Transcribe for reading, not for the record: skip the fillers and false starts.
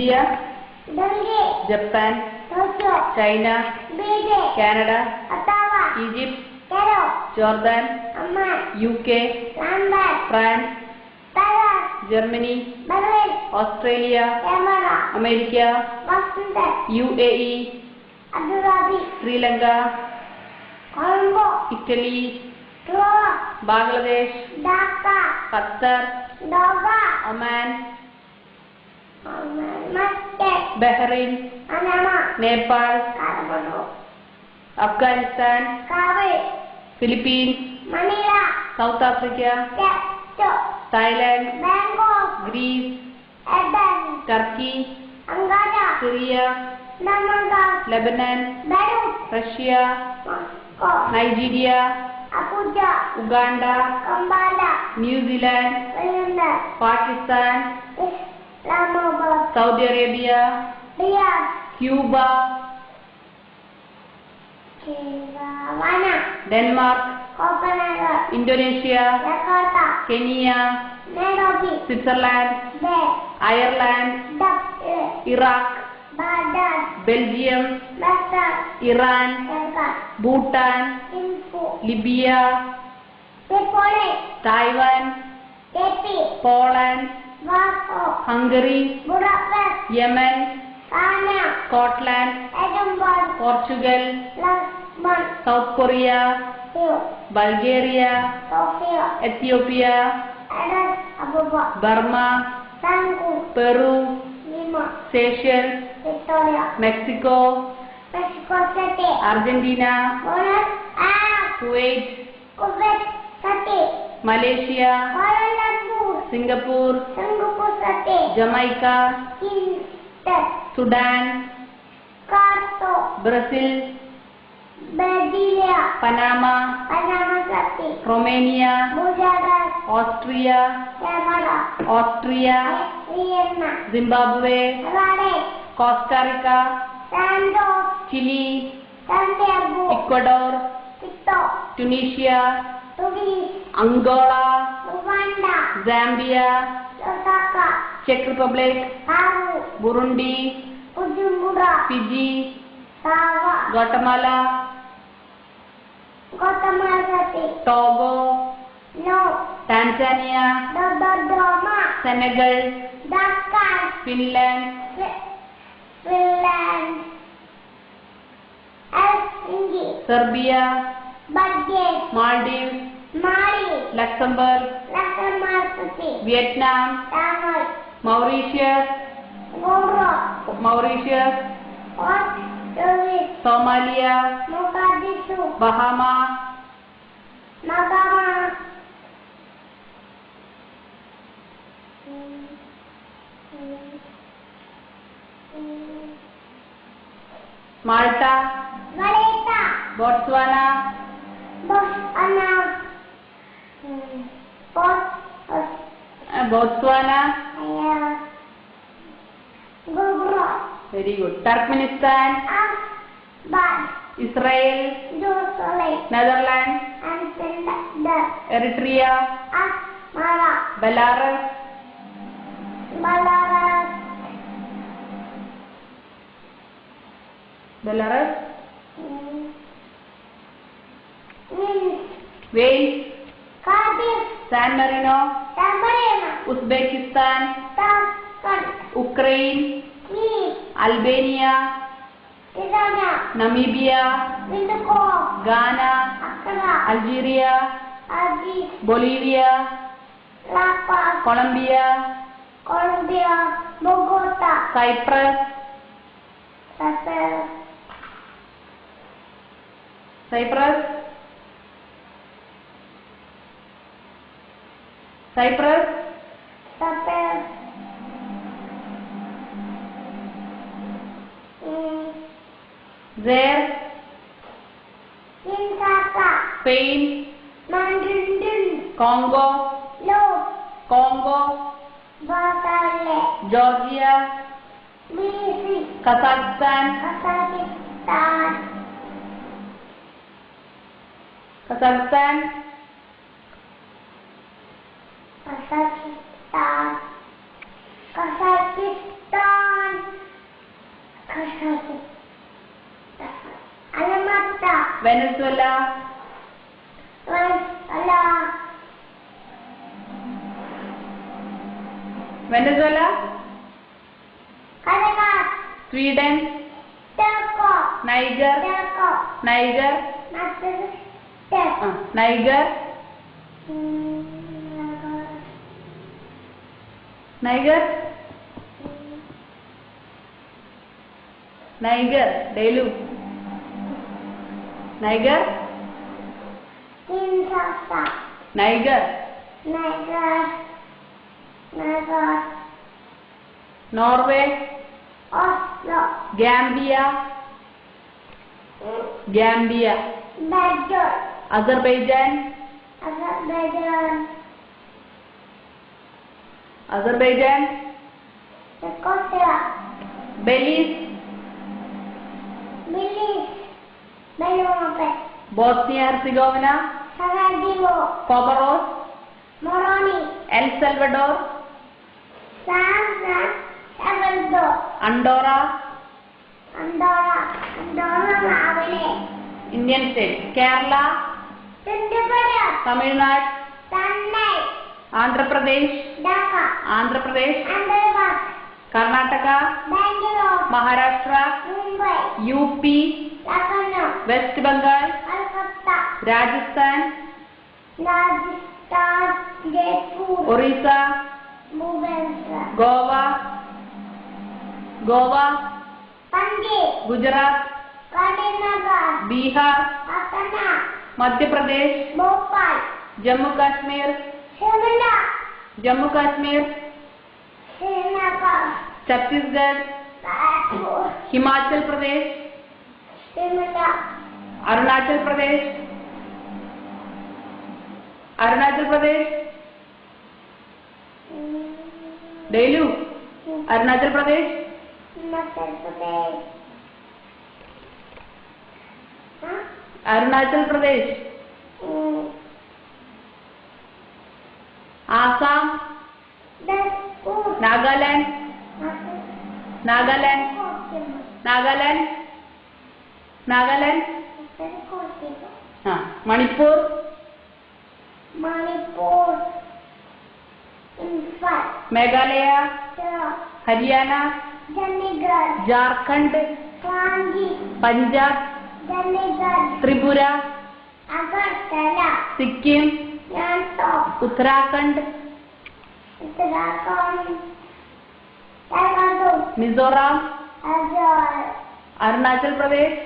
India, Japan, China, Canada, Egypt, Jordan, UK, France, Germany, Australia, America, UAE, Sri Lanka, Italy, Bangladesh, Qatar, Oman, Bahrain, Nepal, Afghanistan, Philippines, South Africa, Thailand, Greece, Turkey, Syria, Lebanon, Russia, Nigeria, Uganda, New Zealand, Pakistan, Saudi Arabia, Cuba, Denmark, Indonesia, Kenya, Switzerland, Ireland, Iraq, Belgium, Iran, Bhutan, Libya, Taiwan, Poland, Hungary, Yemen, Scotland, Portugal, South Korea, Bulgaria, Ethiopia, Burma, Peru, Seychelles, Mexico, Argentina, Kuwait, Malaysia, Singapore, Jamaica, Sudan, Brazil, Panama, Romania, Austria, Zimbabwe, Costa Rica, Chile, Ecuador, Tunisia, Angola, Zambia, Czech Republic, Burundi, Fiji, Guatemala, Togo, Tanzania, Senegal, Finland, Serbia, Maldives, Luxembourg, Vietnam, Mauritius, Somalia, Bahamas, Malta, Botswana, very good. Turkmenistan, Israel, Netherlands, Eritrea, Belarus, Wales, San Marino, Uzbekistan, Ukraine, Albania, Namibia, Ghana, Algeria, Bolivia, Colombia, Bogota, Cyprus, Zaire, Spain, Congo, Georgia, Kazakhstan, Venezuela Venezuela Sweden Niger Niger Niger Niger Niger ഡെയിലു Niger Niger Norway Gambia Gambia Azerbaijan Azerbaijan Belize Bosnia Herzegovina Comoros El Salvador Andorra Indian state Kerala Tamil Nadu Andhra Pradesh Karnataka Maharashtra UP West Bengal Rajasthan Orissa Goa Gujarat Bihar Madhya Pradesh Jammu Kashmir Chhattisgarh Himachal Pradesh Arunachal Pradesh ഡെയിലു അരുണാചൽ പ്രദേശ് ആസാം നാഗാലാൻഡ് മണിപ്പൂർ മേഘാലയ ഹരിയാന ജാർഖണ്ഡ് പഞ്ചാബ് ത്രിപുര സിക്കിം ഉത്തരാഖണ്ഡ് മിസോറാം അരുണാചൽ പ്രദേശ്